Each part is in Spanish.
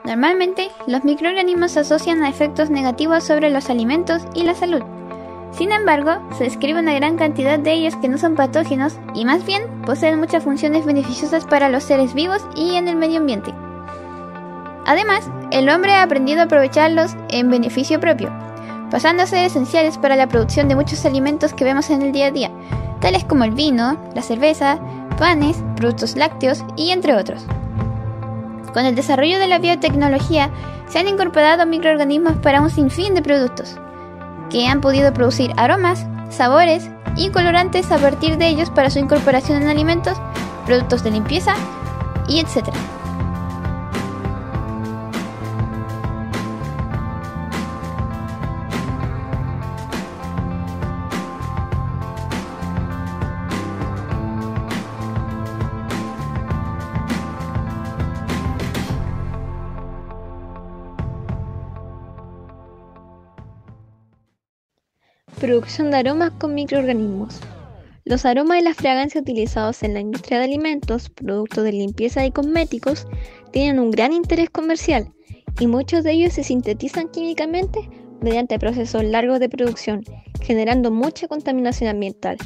Normalmente, los microorganismos se asocian a efectos negativos sobre los alimentos y la salud. Sin embargo, se describe una gran cantidad de ellos que no son patógenos y más bien poseen muchas funciones beneficiosas para los seres vivos y en el medio ambiente. Además, el hombre ha aprendido a aprovecharlos en beneficio propio, pasando a ser esenciales para la producción de muchos alimentos que vemos en el día a día, tales como el vino, la cerveza, panes, productos lácteos y entre otros. Con el desarrollo de la biotecnología, se han incorporado microorganismos para un sinfín de productos, que han podido producir aromas, sabores y colorantes a partir de ellos para su incorporación en alimentos, productos de limpieza y etc. Producción de aromas con microorganismos. Los aromas y las fragancias utilizados en la industria de alimentos, productos de limpieza y cosméticos tienen un gran interés comercial y muchos de ellos se sintetizan químicamente mediante procesos largos de producción, generando mucha contaminación ambiental.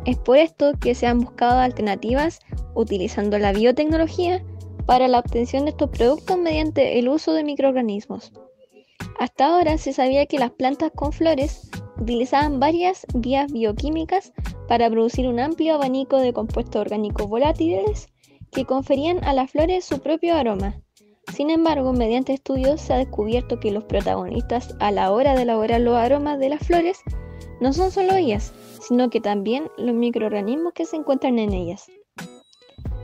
Es por esto que se han buscado alternativas utilizando la biotecnología para la obtención de estos productos mediante el uso de microorganismos. Hasta ahora se sabía que las plantas con flores utilizaban varias vías bioquímicas para producir un amplio abanico de compuestos orgánicos volátiles que conferían a las flores su propio aroma. Sin embargo, mediante estudios se ha descubierto que los protagonistas a la hora de elaborar los aromas de las flores no son solo ellas, sino que también los microorganismos que se encuentran en ellas.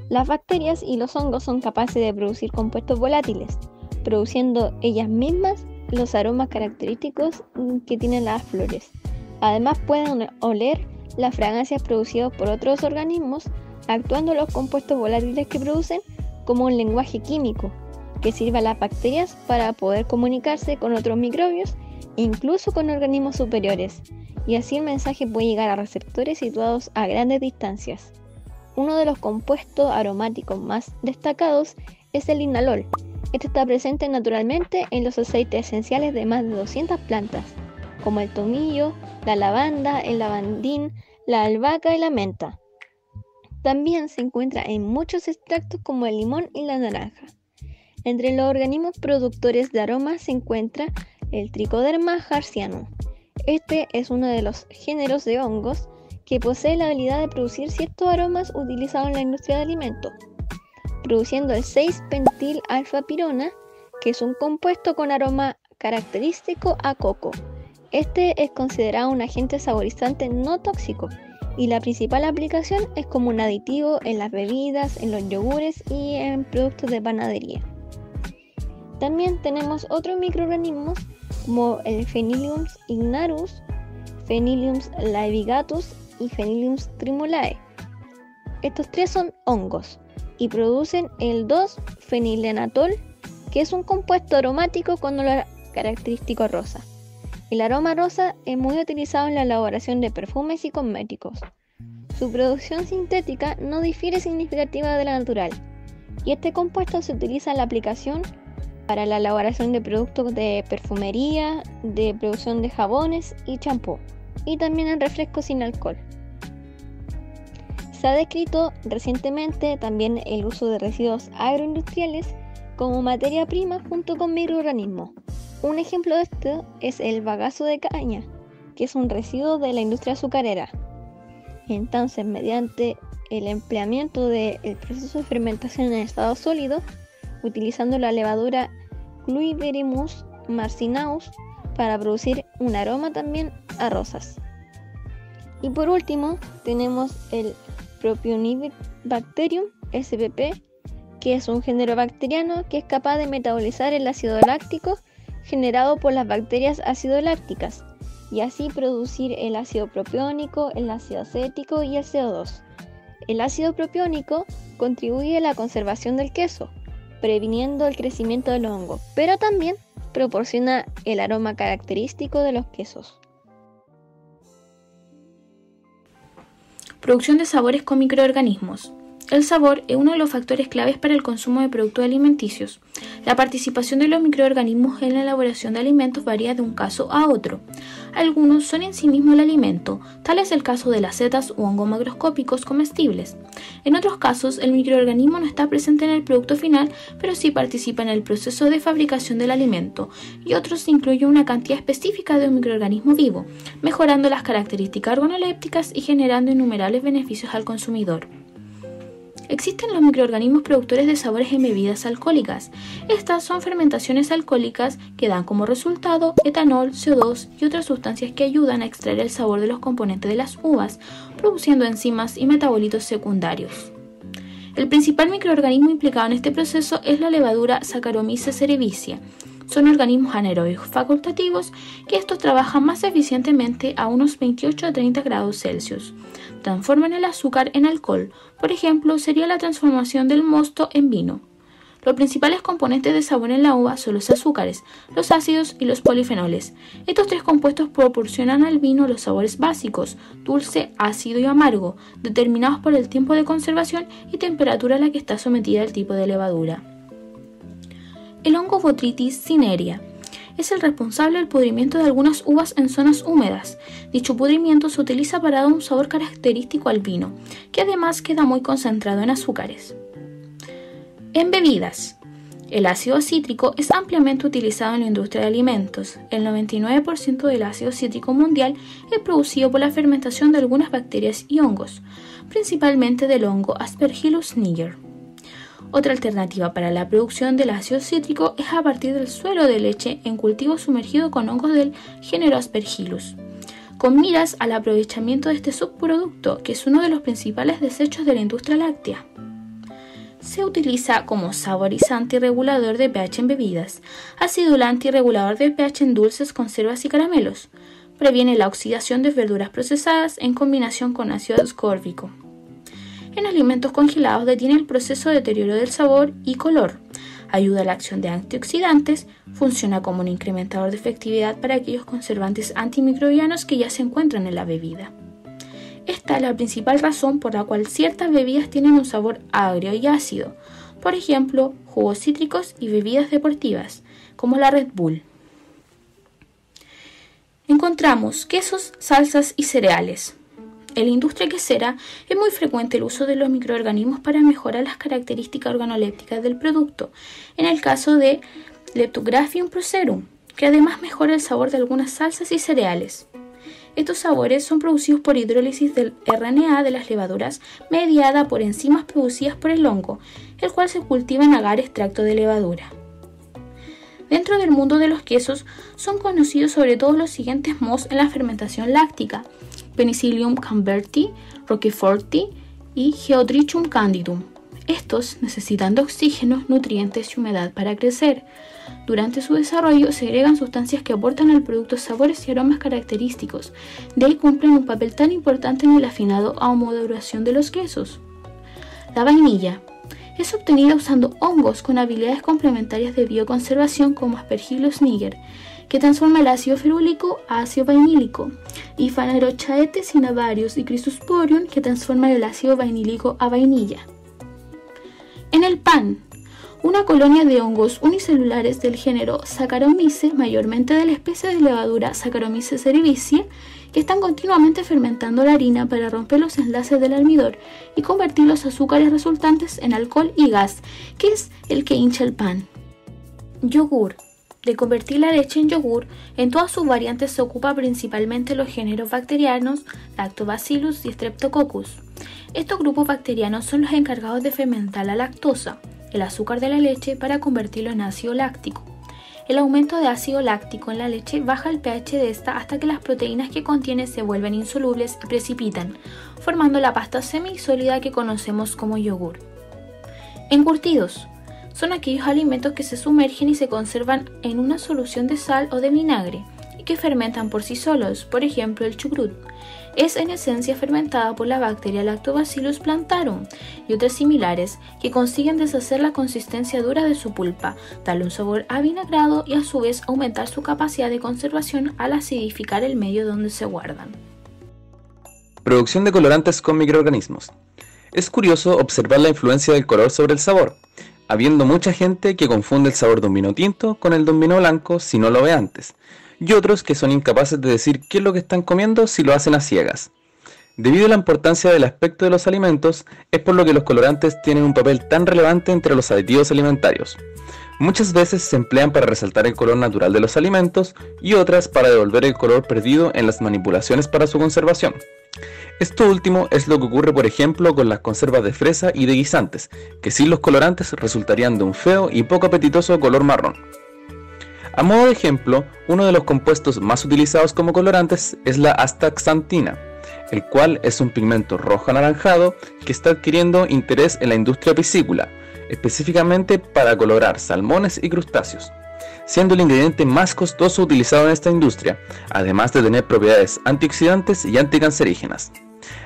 Las bacterias y los hongos son capaces de producir compuestos volátiles, produciendo ellas mismas los aromas característicos que tienen las flores. Además pueden oler las fragancias producidas por otros organismos, actuando los compuestos volátiles que producen como un lenguaje químico que sirve a las bacterias para poder comunicarse con otros microbios e incluso con organismos superiores, y así el mensaje puede llegar a receptores situados a grandes distancias. Uno de los compuestos aromáticos más destacados es el linalol. Este está presente naturalmente en los aceites esenciales de más de 200 plantas, como el tomillo, la lavanda, el lavandín, la albahaca y la menta. También se encuentra en muchos extractos como el limón y la naranja. Entre los organismos productores de aromas se encuentra el Trichoderma harzianum. Este es uno de los géneros de hongos que posee la habilidad de producir ciertos aromas utilizados en la industria de alimentos, produciendo el 6-pentil-alfa-pirona, que es un compuesto con aroma característico a coco. Este es considerado un agente saborizante no tóxico y la principal aplicación es como un aditivo en las bebidas, en los yogures y en productos de panadería. También tenemos otros microorganismos como el Phenilium ignarus, Phenilium laevigatus y Phenilium trimulae. Estos tres son hongos y producen el 2-fenilenatol, que es un compuesto aromático con olor característico rosa. El aroma rosa es muy utilizado en la elaboración de perfumes y cosméticos. Su producción sintética no difiere significativa de la natural, y este compuesto se utiliza en la aplicación para la elaboración de productos de perfumería, de producción de jabones y champú, y también en refrescos sin alcohol. Se ha descrito recientemente también el uso de residuos agroindustriales como materia prima junto con microorganismos. Un ejemplo de esto es el bagazo de caña, que es un residuo de la industria azucarera. Entonces, mediante el empleamiento del proceso de fermentación en estado sólido, utilizando la levadura Cluiberimus marcinaus para producir un aroma también a rosas. Y por último, tenemos el Propionibacterium spp, que es un género bacteriano que es capaz de metabolizar el ácido láctico generado por las bacterias ácido-lácticas y así producir el ácido propiónico, el ácido acético y el CO2. El ácido propiónico contribuye a la conservación del queso, previniendo el crecimiento del hongo, pero también proporciona el aroma característico de los quesos. Producción de sabores con microorganismos. El sabor es uno de los factores claves para el consumo de productos alimenticios. La participación de los microorganismos en la elaboración de alimentos varía de un caso a otro. Algunos son en sí mismo el alimento, tal es el caso de las setas u hongos macroscópicos comestibles. En otros casos, el microorganismo no está presente en el producto final, pero sí participa en el proceso de fabricación del alimento, y otros incluyen una cantidad específica de un microorganismo vivo, mejorando las características organolépticas y generando innumerables beneficios al consumidor. Existen los microorganismos productores de sabores en bebidas alcohólicas. Estas son fermentaciones alcohólicas que dan como resultado etanol, CO2 y otras sustancias que ayudan a extraer el sabor de los componentes de las uvas, produciendo enzimas y metabolitos secundarios. El principal microorganismo implicado en este proceso es la levadura Saccharomyces cerevisiae. Son organismos anaerobios facultativos que estos trabajan más eficientemente a unos 28 a 30 grados Celsius. Transforman el azúcar en alcohol, por ejemplo, sería la transformación del mosto en vino. Los principales componentes de sabor en la uva son los azúcares, los ácidos y los polifenoles. Estos tres compuestos proporcionan al vino los sabores básicos, dulce, ácido y amargo, determinados por el tiempo de conservación y temperatura a la que está sometida el tipo de levadura. El hongo Botrytis cinerea es el responsable del pudrimiento de algunas uvas en zonas húmedas. Dicho pudrimiento se utiliza para dar un sabor característico al vino, que además queda muy concentrado en azúcares. En bebidas, el ácido cítrico es ampliamente utilizado en la industria de alimentos. El 99% del ácido cítrico mundial es producido por la fermentación de algunas bacterias y hongos, principalmente del hongo Aspergillus niger. Otra alternativa para la producción del ácido cítrico es a partir del suero de leche en cultivo sumergido con hongos del género Aspergillus, con miras al aprovechamiento de este subproducto, que es uno de los principales desechos de la industria láctea. Se utiliza como saborizante y regulador de pH en bebidas, acidulante y regulador de pH en dulces, conservas y caramelos. Previene la oxidación de verduras procesadas en combinación con ácido ascórbico. En alimentos congelados detiene el proceso de deterioro del sabor y color, ayuda a la acción de antioxidantes, funciona como un incrementador de efectividad para aquellos conservantes antimicrobianos que ya se encuentran en la bebida. Esta es la principal razón por la cual ciertas bebidas tienen un sabor agrio y ácido, por ejemplo, jugos cítricos y bebidas deportivas, como la Red Bull. Encontramos quesos, salsas y cereales. En la industria quesera es muy frecuente el uso de los microorganismos para mejorar las características organolépticas del producto, en el caso de Leptographium procerum, que además mejora el sabor de algunas salsas y cereales. Estos sabores son producidos por hidrólisis del RNA de las levaduras mediada por enzimas producidas por el hongo, el cual se cultiva en agar extracto de levadura. Dentro del mundo de los quesos son conocidos sobre todo los siguientes mohos en la fermentación láctica: Penicillium camberti, roqueforti y Geotrichum candidum. Estos necesitan de oxígeno, nutrientes y humedad para crecer. Durante su desarrollo se agregan sustancias que aportan al producto sabores y aromas característicos. De ahí cumplen un papel tan importante en el afinado o maduración de los quesos. La vainilla es obtenida usando hongos con habilidades complementarias de bioconservación como Aspergillus niger, que transforma el ácido ferúlico a ácido vainílico, y Phanerochaetes cinnamomum y Chrysosporium, que transforma el ácido vainílico a vainilla. En el pan, una colonia de hongos unicelulares del género Saccharomyces, mayormente de la especie de levadura Saccharomyces cerevisiae, que están continuamente fermentando la harina para romper los enlaces del almidón y convertir los azúcares resultantes en alcohol y gas, que es el que hincha el pan. Yogur. De convertir la leche en yogur, en todas sus variantes se ocupa principalmente los géneros bacterianos Lactobacillus y Streptococcus. Estos grupos bacterianos son los encargados de fermentar la lactosa, el azúcar de la leche, para convertirlo en ácido láctico. El aumento de ácido láctico en la leche baja el pH de esta hasta que las proteínas que contiene se vuelven insolubles y precipitan, formando la pasta semisólida que conocemos como yogur. Encurtidos. Son aquellos alimentos que se sumergen y se conservan en una solución de sal o de vinagre y que fermentan por sí solos, por ejemplo el chucrut. Es en esencia fermentada por la bacteria Lactobacillus plantarum y otras similares que consiguen deshacer la consistencia dura de su pulpa, darle un sabor avinagrado y a su vez aumentar su capacidad de conservación al acidificar el medio donde se guardan. Producción de colorantes con microorganismos. Es curioso observar la influencia del color sobre el sabor, habiendo mucha gente que confunde el sabor de un vino tinto con el de un vino blanco si no lo ve antes, y otros que son incapaces de decir qué es lo que están comiendo si lo hacen a ciegas. Debido a la importancia del aspecto de los alimentos, es por lo que los colorantes tienen un papel tan relevante entre los aditivos alimentarios. Muchas veces se emplean para resaltar el color natural de los alimentos y otras para devolver el color perdido en las manipulaciones para su conservación. Esto último es lo que ocurre por ejemplo con las conservas de fresa y de guisantes, que sin los colorantes resultarían de un feo y poco apetitoso color marrón. A modo de ejemplo, uno de los compuestos más utilizados como colorantes es la astaxantina, el cual es un pigmento rojo anaranjado que está adquiriendo interés en la industria piscícola, específicamente para colorar salmones y crustáceos, siendo el ingrediente más costoso utilizado en esta industria, además de tener propiedades antioxidantes y anticancerígenas.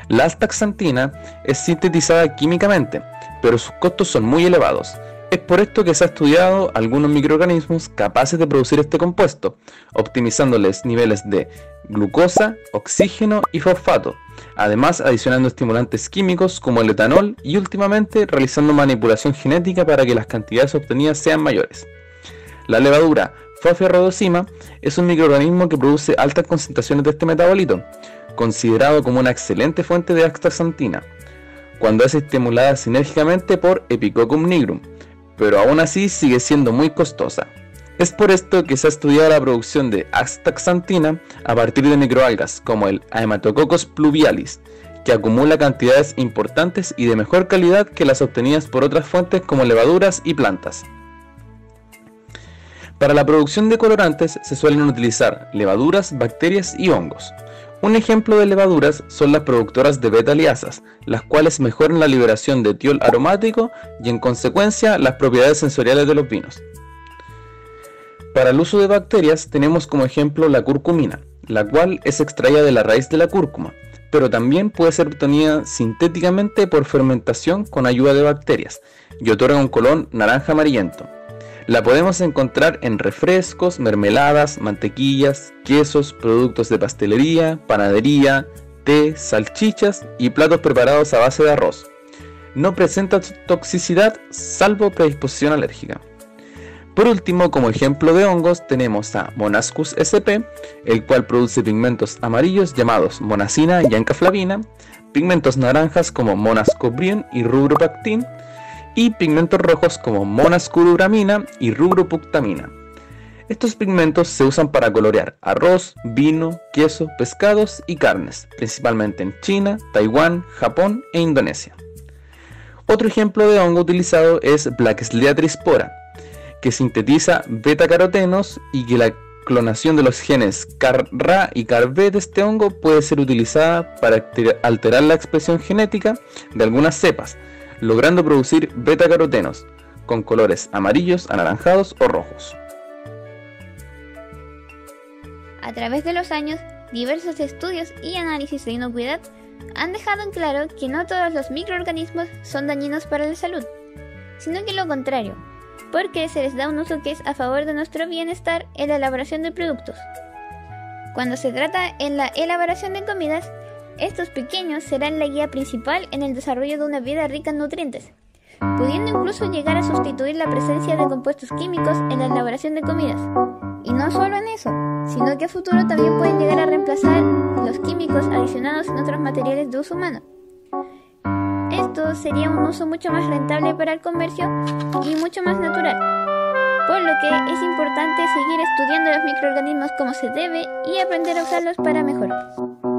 La astaxantina es sintetizada químicamente, pero sus costos son muy elevados. Es por esto que se ha estudiado algunos microorganismos capaces de producir este compuesto, optimizándoles niveles de glucosa, oxígeno y fosfato, además adicionando estimulantes químicos como el etanol y últimamente realizando manipulación genética para que las cantidades obtenidas sean mayores. La levadura Fafia rhodocima es un microorganismo que produce altas concentraciones de este metabolito, considerado como una excelente fuente de astaxantina, cuando es estimulada sinérgicamente por Epicoccus nigrum, pero aún así sigue siendo muy costosa. Es por esto que se ha estudiado la producción de astaxantina a partir de microalgas como el Haematococcus pluvialis, que acumula cantidades importantes y de mejor calidad que las obtenidas por otras fuentes como levaduras y plantas. Para la producción de colorantes se suelen utilizar levaduras, bacterias y hongos. Un ejemplo de levaduras son las productoras de beta-liasas, las cuales mejoran la liberación de etiol aromático y en consecuencia las propiedades sensoriales de los vinos. Para el uso de bacterias tenemos como ejemplo la curcumina, la cual es extraída de la raíz de la cúrcuma, pero también puede ser obtenida sintéticamente por fermentación con ayuda de bacterias y otorga un color naranja amarillento. La podemos encontrar en refrescos, mermeladas, mantequillas, quesos, productos de pastelería, panadería, té, salchichas y platos preparados a base de arroz. No presenta toxicidad salvo predisposición alérgica. Por último, como ejemplo de hongos tenemos a Monascus sp, el cual produce pigmentos amarillos llamados monacina y ancaflavina, pigmentos naranjas como Monascobrium y Rubropactin, y pigmentos rojos como monascururamina y rubropuctamina. Estos pigmentos se usan para colorear arroz, vino, queso, pescados y carnes, principalmente en China, Taiwán, Japón e Indonesia. Otro ejemplo de hongo utilizado es Blackeslia trispora, que sintetiza beta-carotenos y que la clonación de los genes CAR-RA y CAR-B de este hongo puede ser utilizada para alterar la expresión genética de algunas cepas, logrando producir beta-carotenos con colores amarillos, anaranjados o rojos. A través de los años, diversos estudios y análisis de inocuidad han dejado en claro que no todos los microorganismos son dañinos para la salud, sino que lo contrario, porque se les da un uso que es a favor de nuestro bienestar en la elaboración de productos. Cuando se trata en la elaboración de comidas, estos pequeños serán la guía principal en el desarrollo de una vida rica en nutrientes, pudiendo incluso llegar a sustituir la presencia de compuestos químicos en la elaboración de comidas. Y no solo en eso, sino que a futuro también pueden llegar a reemplazar los químicos adicionados en otros materiales de uso humano. Esto sería un uso mucho más rentable para el comercio y mucho más natural, por lo que es importante seguir estudiando los microorganismos como se debe y aprender a usarlos para mejorar.